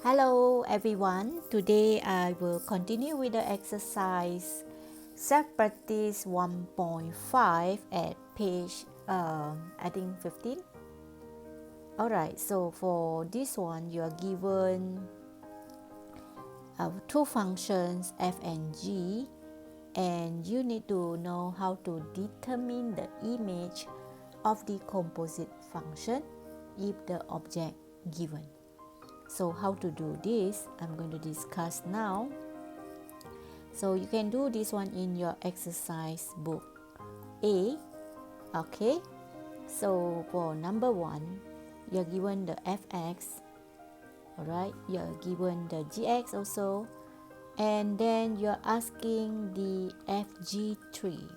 Hello everyone, today I will continue with the exercise self-practice 1.5 at page I think 15. Alright, so for this one you are given two functions f and g, and you need to know how to determine the image of the composite function if the object given. So how to do this, I'm going to discuss now. So you can do this one in your exercise book A. Okay, so for number 1, you're given the fx, alright, you're given the gx also, and then you're asking the fg3.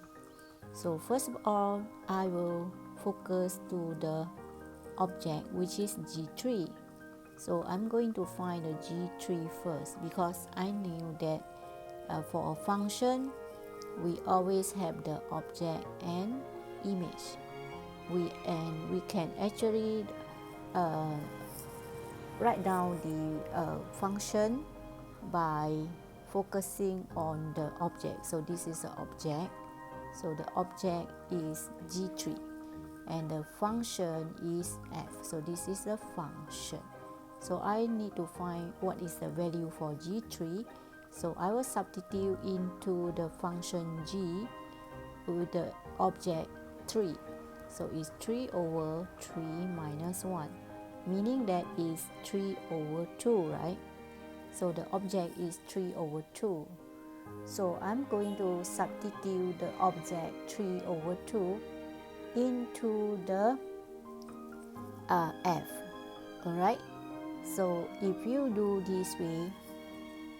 So first of all, I will focus to the object, which is g3. So I'm going to find the g3 first, because I knew that for a function we always have the object and image. We can actually write down the function by focusing on the object. So this is the object. So the object is g3 and the function is f. So this is the function. So I need to find what is the value for g3. So I will substitute into the function g with the object 3. So it's 3 over 3 minus 1, meaning that is 3 over 2, right? So the object is 3 over 2. So I'm going to substitute the object 3 over 2 into the f, alright? So if you do this way,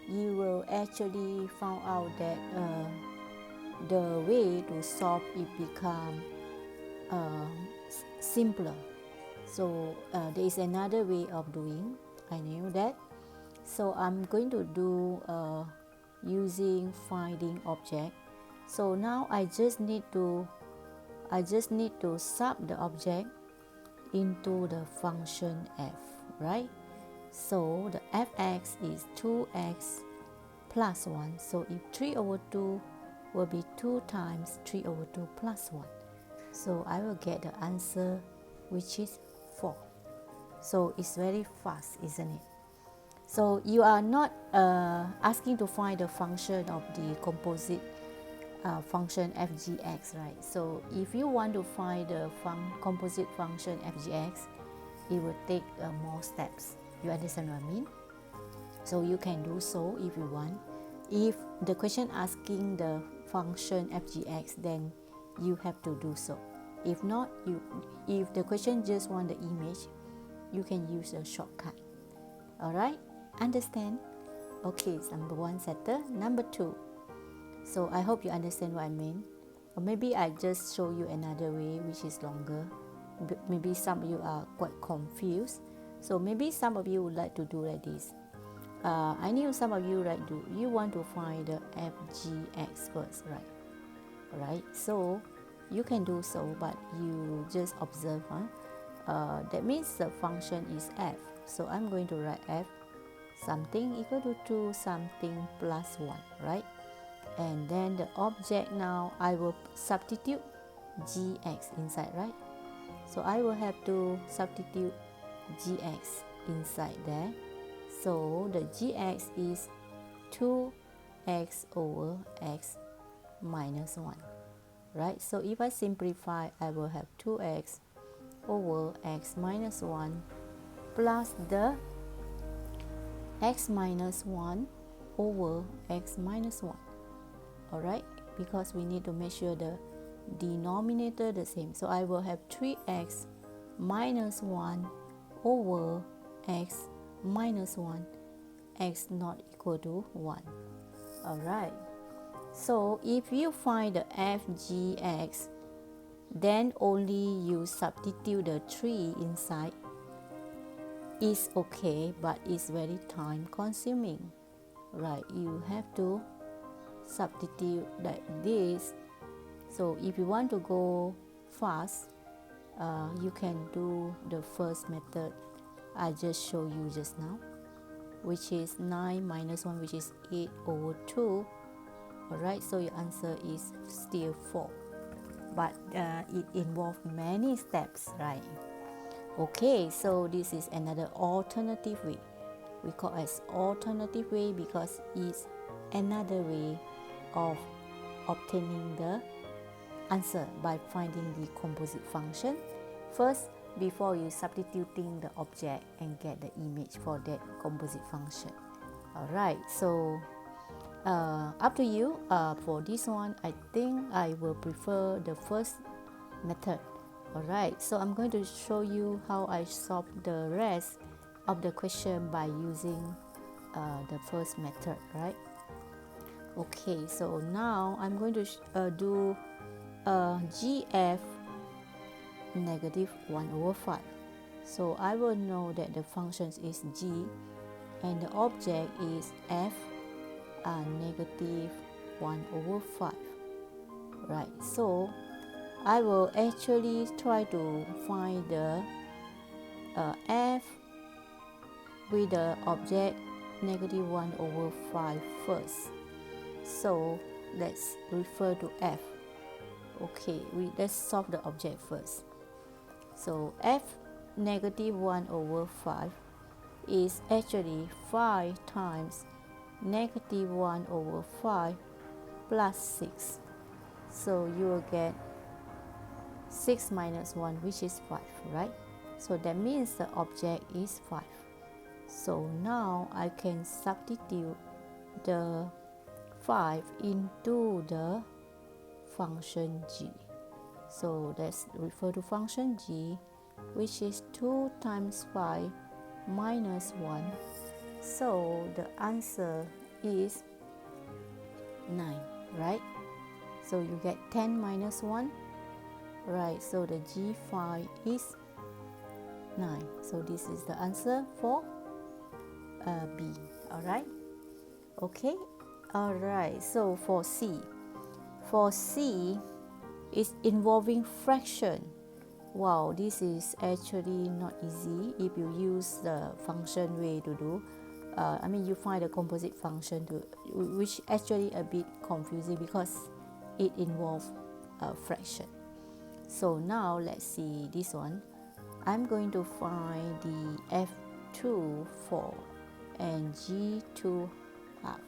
you will actually find out that the way to solve it become simpler. So there is another way of doing, I knew that. So I'm going to do using finding object. So now I just need to sub the object into the function f, right? So the fx is 2x plus 1. So if 3 over 2 will be 2 times 3 over 2 plus 1. So I will get the answer, which is 4. So it's very fast, isn't it? So you are not asking to find the function of the composite function fgx, right? So if you want to find the composite function fgx, it will take more steps. You understand what I mean? So you can do so if you want. If the question asking the function fgx, then you have to do so. If not, if the question just want the image, you can use a shortcut. Alright? Understand? Okay, so number 1 settled. Number 2. So I hope you understand what I mean. Or maybe I just show you another way which is longer. Maybe some of you are quite confused. So maybe some of you would like to do like this. I knew some of you you want to find the fgx first, right? Alright, so you can do so, but you just observe. That means the function is f. So I'm going to write f something equal to 2 something plus 1, right? And then the object, now I will substitute gx inside, right? So I will have to substitute gx inside there. So the gx is 2x over x minus 1, right? So if I simplify, I will have 2x over x minus 1 plus the x minus 1 over x minus 1, alright? Because we need to make sure the denominator the same. So I will have 3x minus 1 over x minus 1, x not equal to 1. Alright, so if you find the fgx, then only you substitute the 3 inside. Is okay, but it's very time consuming, right? You have to substitute like this. So if you want to go fast, you can do the first method I just showed you just now. which is 9 minus 1, which is 8 over 2. Alright, so your answer is still 4. But it involves many steps, right? Okay, so this is another alternative way. We call as alternative way because it's another way of obtaining the answer by finding the composite function. First, before you substituting the object and get the image for that composite function. Alright, so up to you. For this one, I think I will prefer the first method. Alright, so I'm going to show you how I solve the rest of the question by using the first method, right? Okay, so now I'm going to do GF negative 1 over 5. So I will know that the function is G and the object is F negative 1 over 5. Right, so I will actually try to find the F with the object negative 1 over 5 first. So let's refer to F. Okay, let's solve the object first. So F negative 1 over 5 is actually 5 times negative 1 over 5 plus 6. So you will get 6 minus 1, which is 5, right? So that means the object is 5. So now I can substitute the 5 into the function G. So let's refer to function G, which is 2 times 5 minus 1. So the answer is 9, right? So you get 10 minus 1, right? So the G5 is 9. So this is the answer for B. Alright? Okay? Alright, so for C is involving fraction. Wow, this is actually not easy if you use the function way to do. You find the composite function which actually a bit confusing because it involves a fraction. So now let's see this one. I'm going to find the F2 4 and G2 half.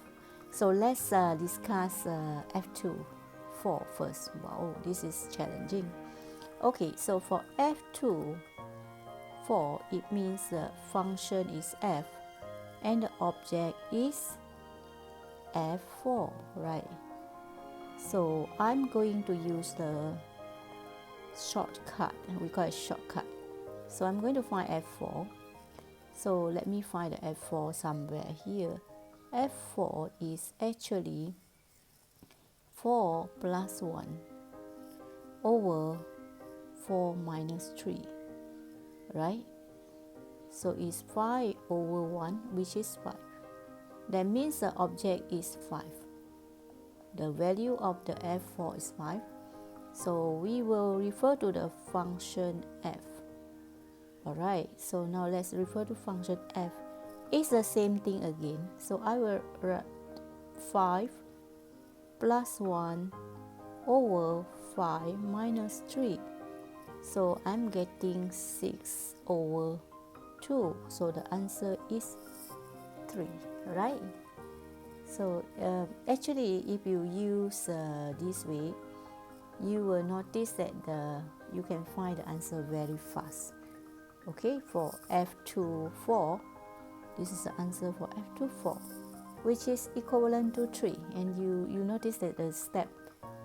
So let's discuss F2 4 first. Wow, this is challenging. Okay, so for F2 4, it means the function is F and the object is F4, right? So I'm going to use the shortcut, we call it shortcut. So I'm going to find F4. So let me find the F4 somewhere here. F4 is actually 4 plus 1 over 4 minus 3, right? So it's 5 over 1, which is 5. That means the object is 5. The value of the F4 is 5. So we will refer to the function F. Alright, so now let's refer to function F. It's the same thing again. So I will write 5 plus 1 over 5 minus 3. So I'm getting 6 over 2. So the answer is 3, right? So actually, if you use this way, you will notice that you can find the answer very fast. Okay, for F2 4, this is the answer for F2 4, which is equivalent to 3. And you notice that the step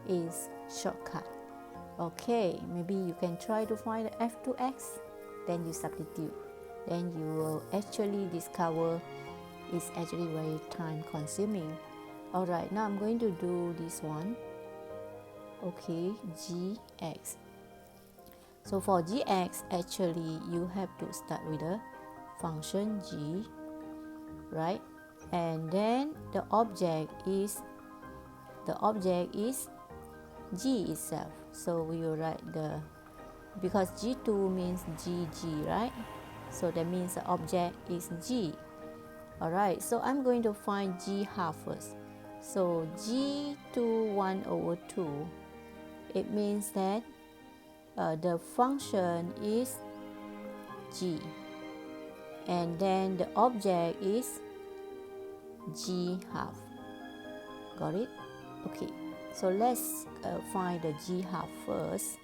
is shortcut. Okay, maybe you can try to find the F2x, then you substitute. Then you will actually discover it's actually very time consuming. Alright, now I'm going to do this one. Okay, Gx. So for Gx, actually you have to start with the function G, right? And then the object is G itself. So we will write because G2 means GG, right? So that means the object is G. Alright, so I'm going to find g half first. So g2 1 over 2, it means that the function is g, and then the object is g half. Got it? Okay, so let's find the g half first.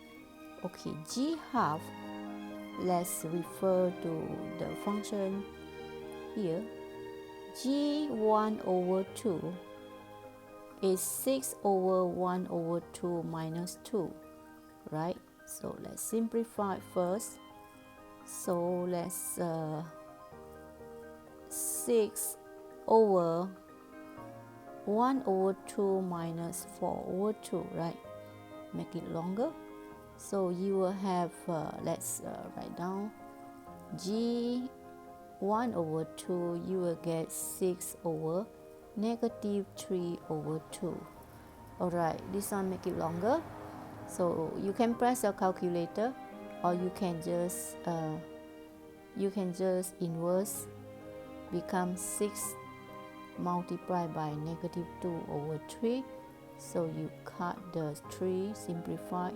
Okay, g half, let's refer to the function here. g1 over 2 is 6 over 1 over 2 minus 2, right? So let's simplify first. So let's 6 over 1 over 2 minus 4 over 2, right? Make it longer. So you will have, let's write down g1 over 2, you will get 6 over negative 3 over 2. Alright, this one make it longer. So you can press your calculator, or you can just inverse, become 6 multiplied by negative 2 over 3. So you cut the 3, simplify,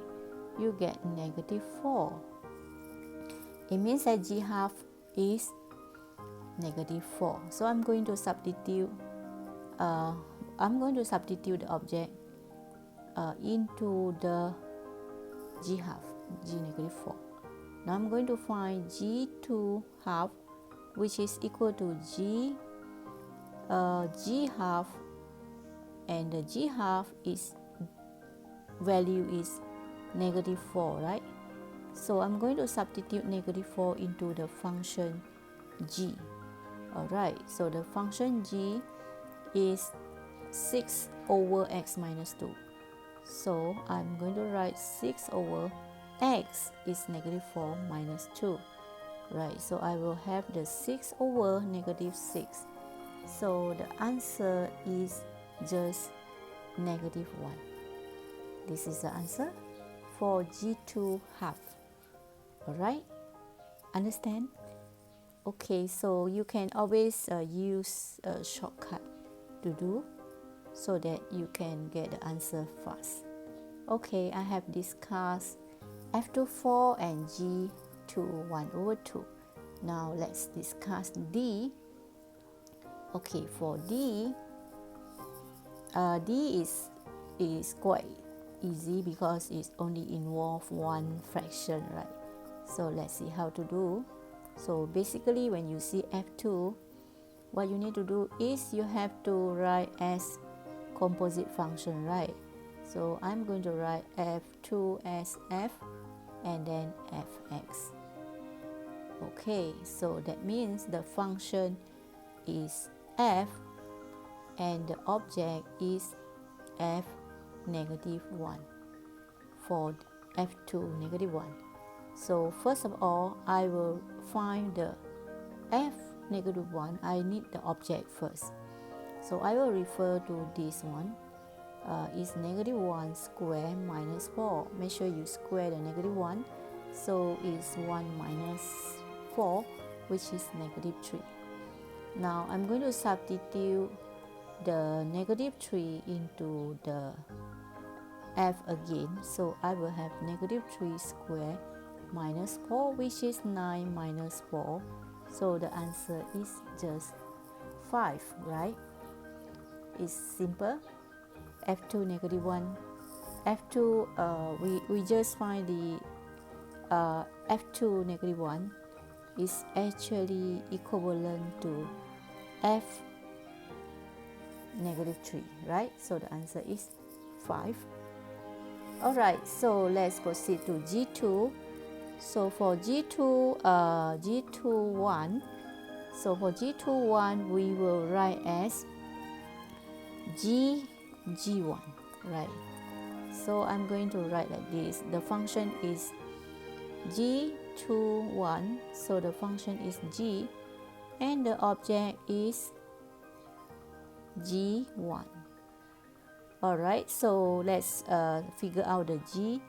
you get negative 4. It means that g half is negative 4. So I'm going to substitute the object into the g half, g negative 4. Now I'm going to find g2 half, which is equal to g half, and the g half is value is negative 4, right? So I'm going to substitute negative 4 into the function g. Alright, so the function g is 6 over x minus 2. So I'm going to write 6 over x is negative 4 minus 2. Right, so I will have the 6 over negative 6. So the answer is just negative 1. This is the answer for g2 half. Alright, understand? Okay, so you can always use a shortcut to do, so that you can get the answer fast. Okay, I have discussed f2 4 and g2 1 over 2. Now let's discuss d. Okay, for d, d is quite easy because it only involves one fraction, right? So let's see how to do. So basically, when you see f2, what you need to do is you have to write as composite function, right? So I'm going to write f2 as f and then fx. Okay, so that means the function is f and the object is f negative 1 for f2 negative 1. So first of all, I will find the f negative 1. I need the object first. So I will refer to this one. Is negative 1 square minus 4. Make sure you square the negative 1. So it's 1 minus 4, which is negative 3. Now I'm going to substitute the negative 3 into the f again. So I will have negative 3 square minus 4, which is 9 minus 4. So the answer is just 5, right? It's simple. f2 negative 1. f2, we just find the f2 negative 1 is actually equivalent to f negative 3, right? So the answer is 5. Alright, so let's proceed to g2. So for g2 1, so for g2 1 we will write as g1, right? So I'm going to write like this. The function is g2 1, so the function is g, and the object is g1. Alright, so let's figure out the g.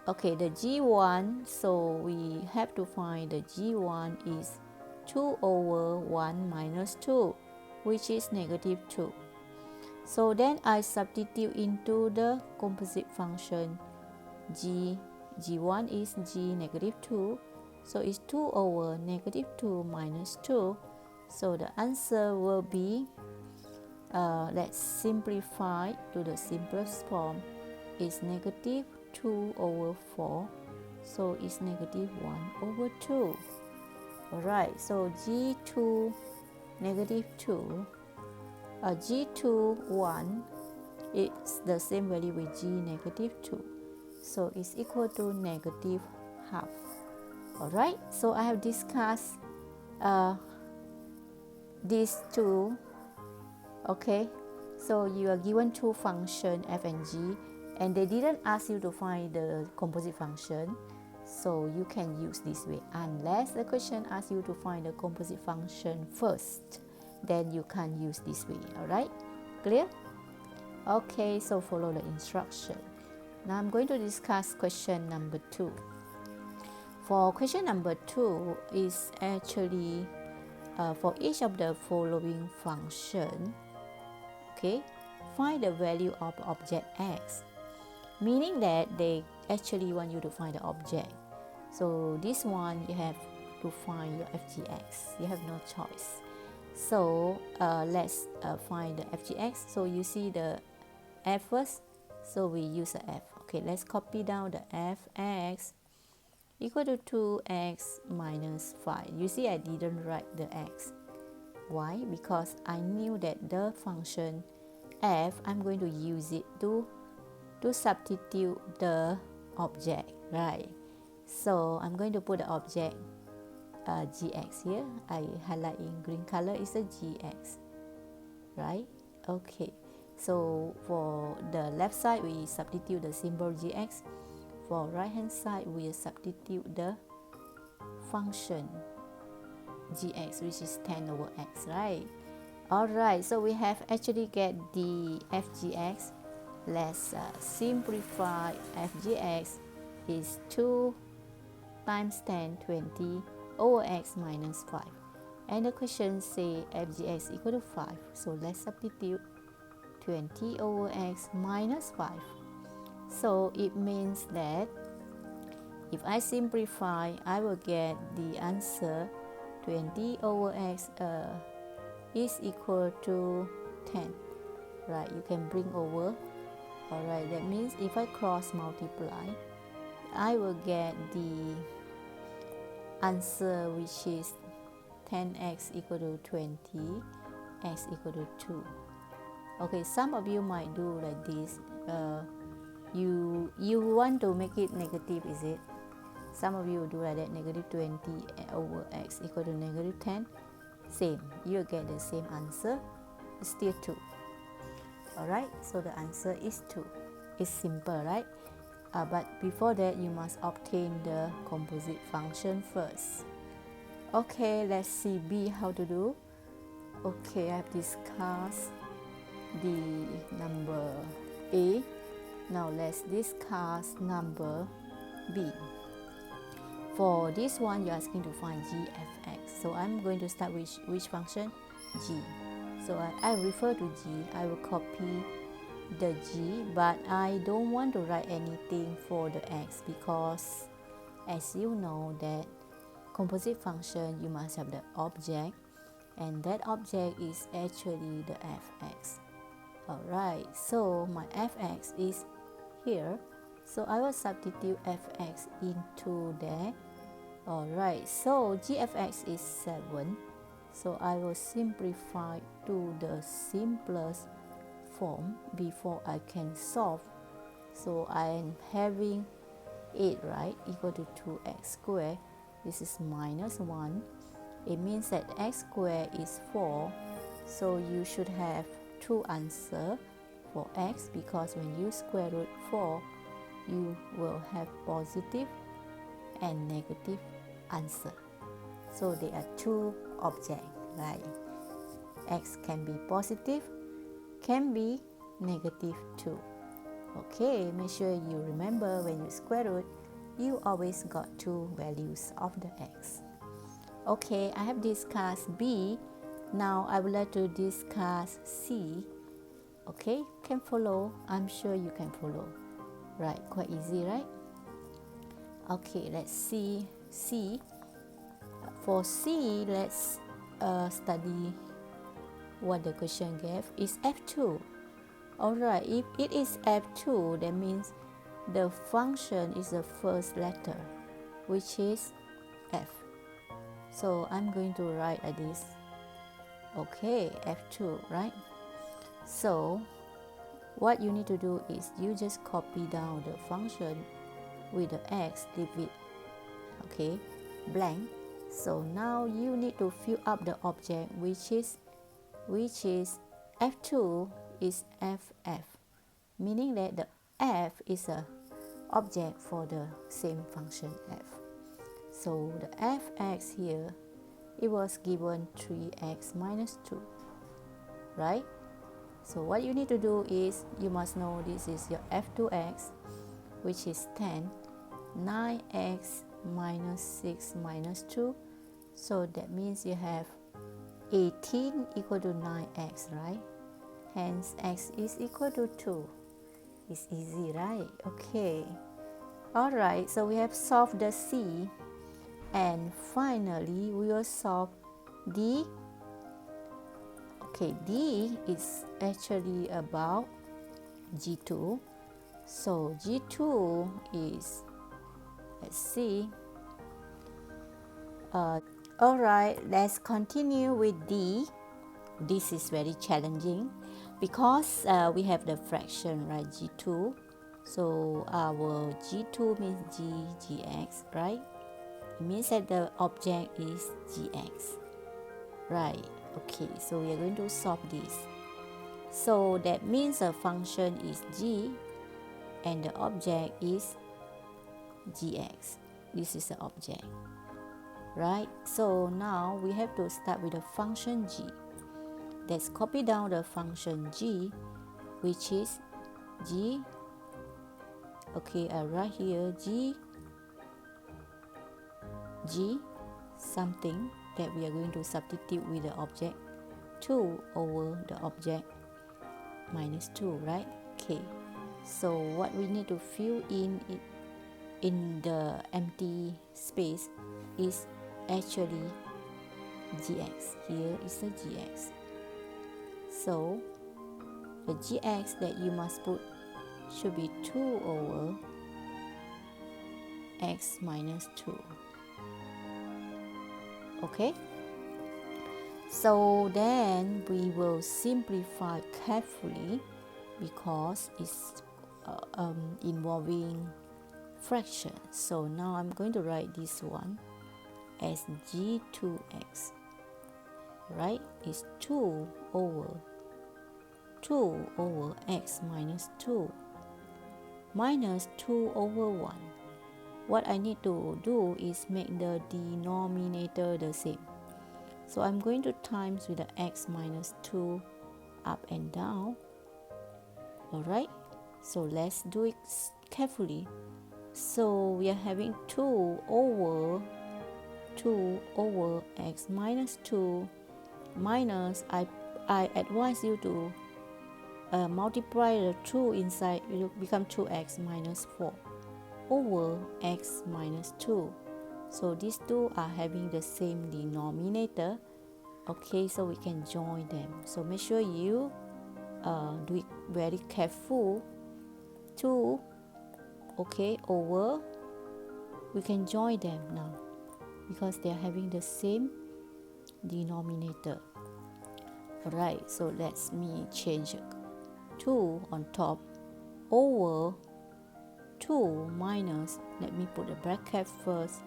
Okay, the g1, so we have to find the g1 is 2 over 1 minus 2, which is negative 2. So then I substitute into the composite function g1 is g negative 2, so it's 2 over negative 2 minus 2. So the answer will be, let's simplify to the simplest form, is negative 2 over 4, so it's negative 1 over 2. Alright, so g2 negative 2, g2 1 is the same value with g negative 2, so it's equal to negative half. Alright, so I have discussed these two. Okay, so you are given two functions f and g, and they didn't ask you to find the composite function, so you can use this way unless the question asks you to find the composite function first, then you can use this way. Alright, clear? Okay, so follow the instruction. Now I'm going to discuss question number 2. For question number 2 is actually for each of the following function, okay, find the value of object x, meaning that they actually want you to find the object. So this one you have to find your FGX, you have no choice. So let's find the FGX. So you see the f first, so we use the f. Okay, let's copy down the fx equal to 2x minus 5. You see I didn't write the x. Why? Because I knew that the function f, I'm going to use it to substitute the object, right? So I'm going to put the object gx here. I highlight in green color is a gx, right? Okay, so for the left side we substitute the symbol gx. For right hand side we substitute the function gx, which is 10 over x, right? Alright, so we have actually get the fgx. Let's simplify. Fgx is 2 times 10, 20 over x minus 5. And the question say fgx equal to 5. So let's substitute 20 over x minus 5. So it means that if I simplify, I will get the answer 20 over x is equal to 10. Right, you can bring over. Alright, that means if I cross multiply, I will get the answer, which is 10x equal to 20, x equal to 2. Okay, some of you might do like this. You want to make it negative, is it? Some of you will do like that, negative 20 over x equal to negative 10. Same, you'll get the same answer, still 2. Alright, so the answer is 2. It's simple, right? But before that, you must obtain the composite function first. Okay, let's see B how to do. Okay, I have discussed the number A. Now let's discuss number B. For this one, you're asking to find g f x. So I'm going to start with which function? G. So I refer to g. I will copy the g, but I don't want to write anything for the x, because as you know that composite function, you must have the object, and that object is actually the fx. Alright, so my fx is here, so I will substitute fx into there. Alright, so gfx is 7, so I will simplify to the simplest form before I can solve. So I am having 8, right, equal to 2x squared. This is minus 1. It means that x squared is 4, so you should have 2 answers for x, because when you square root 4, you will have positive and negative answer. So there are 2 objects, right? X can be positive, can be negative too. Okay, make sure you remember when you square root, you always got 2 values of the x. Okay, I have discussed B. Now I would like to discuss C. Okay, can follow? I'm sure you can follow. Right, quite easy, right? Okay, let's see C. For C, let's study what the question gave. Is F2. Alright, if it is F2, that means the function is the first letter, which is F. So I'm going to write like this. Okay, F2, right? So what you need to do is you just copy down the function with the X, leave it, okay, blank. So now you need to fill up the object, which is F2 is FF, meaning that the F is a object for the same function F. So the fx here, it was given 3x minus 2, right? So what you need to do is, you must know this is your f2x, which is 10, 9x minus 6 minus 2. So that means you have 18 equal to 9x, right? Hence x is equal to 2. It's easy, right? Okay. Alright, so we have solved the C. And finally, we will solve D. Okay, D is actually about G2. So G2 is, let's see. Alright, let's continue with D. This is very challenging because we have the fraction, right? G2. So our G2 means gx, right? It means that the object is gx, right? Okay, so we are going to solve this. So that means the function is g and the object is gx. This is the object, right? So now we have to start with the function g. Let's copy down the function g, which is g. Okay, I write here g something that we are going to substitute with the object 2 over the object minus 2, right? Okay, so what we need to fill in the empty space is actually gx. Here is the gx. So the gx that you must put should be 2 over x minus 2. Okay, so then we will simplify carefully because it's involving fractions. So now I'm going to write this one as g2x, right? It's 2 over x minus 2 minus 2 over 1. What I need to do is make the denominator the same. So I'm going to times with the x minus 2 up and down. Alright, so let's do it carefully. So we are having 2 over x minus 2 minus, I advise you to multiply the 2 inside, it will become 2x minus 4 over x minus 2. So these two are having the same denominator. Okay, so we can join them. So make sure you do it very careful. 2, okay, over, we can join them now because they are having the same denominator. Alright, so let me change 2 on top over 2 minus, let me put a bracket first,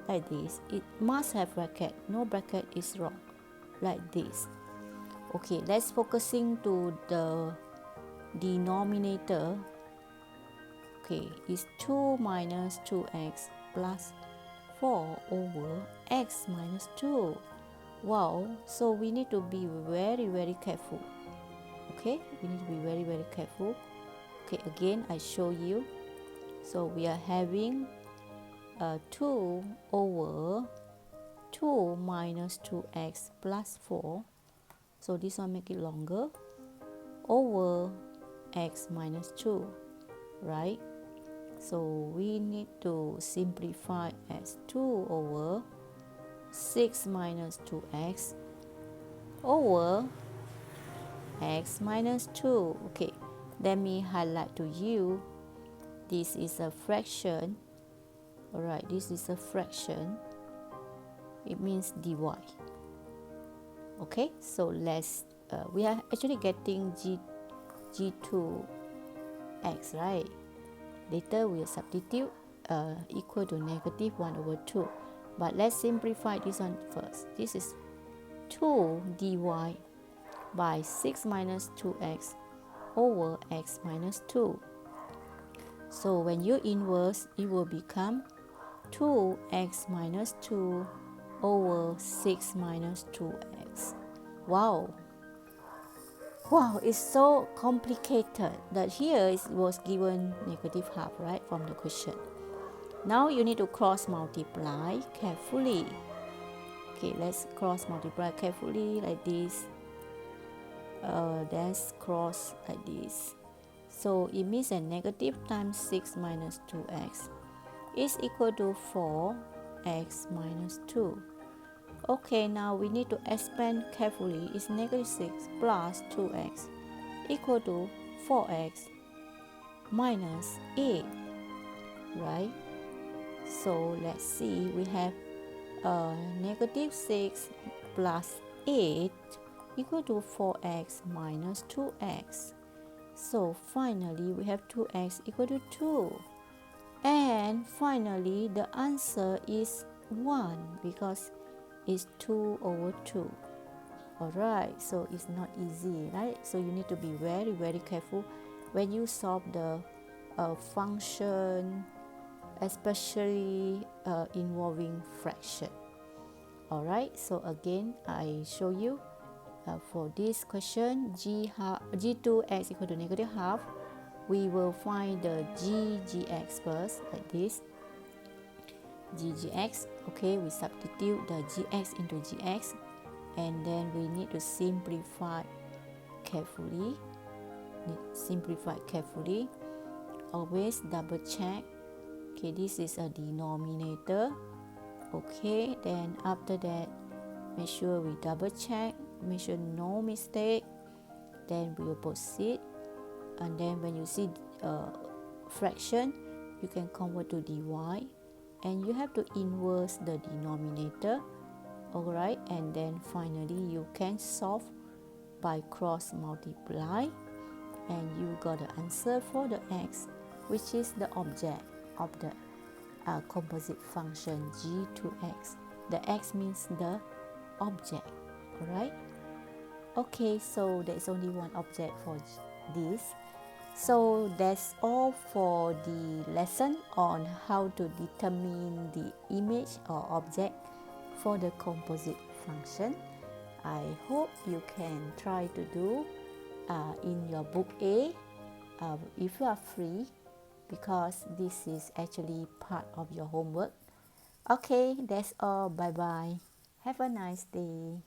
like this. It must have bracket, no bracket is wrong, like this. Okay, let's focusing to the denominator. Okay, it's 2 minus 2x plus 4 over x minus 2. Wow, so we need to be very careful. Okay, we need to be very careful. Okay, again I show you. So we are having 2 over 2 minus 2x plus 4, so this one make it longer, over x minus 2, right? So we need to simplify as 2 over 6 minus 2x over x minus 2. Okay, let me highlight to you, this is a fraction. Alright, this is a fraction, it means dy. Okay, so let's we are actually getting g2x, right? Later we'll substitute equal to negative 1 over 2, but let's simplify this one first. This is 2 dy by 6 minus 2x over x minus 2. So when you inverse, it will become 2x minus 2 over 6 minus 2x. Wow, it's so complicated that here it was given negative half, right, from the question. Now you need to cross multiply carefully. Okay, let's cross multiply carefully like this. Let's cross like this. So it means that negative times 6 minus 2x is equal to 4x minus 2. Okay, now we need to expand carefully. It's negative 6 plus 2x equal to 4x minus 8, right? So let's see, we have negative 6 plus 8 equal to 4x minus 2x. So finally we have 2x equal to 2. And finally the answer is 1 because it's 2 over 2. Alright, so it's not easy, right? So you need to be very, very careful when you solve the function, especially involving fraction. Alright, so again I show you for this question, g2x equal to negative half, we will find the gx first, like this. Gx, okay, we substitute the gx into gx, and then we need to simplify carefully. Always double check. Okay, this is a denominator. Okay, then after that, make sure we double check, make sure no mistake, then we will proceed. And then when you see fraction, you can convert to dy, and you have to inverse the denominator. Alright, and then finally you can solve by cross multiply, and you got the answer for the x, which is the object of the composite function g2x. The x means the object. Alright, okay, so there's only one object for this. So that's all for the lesson on how to determine the image or object for the composite function. I hope you can try to do in your book A if you are free, because this is actually part of your homework. Okay, that's all. Bye bye. Have a nice day.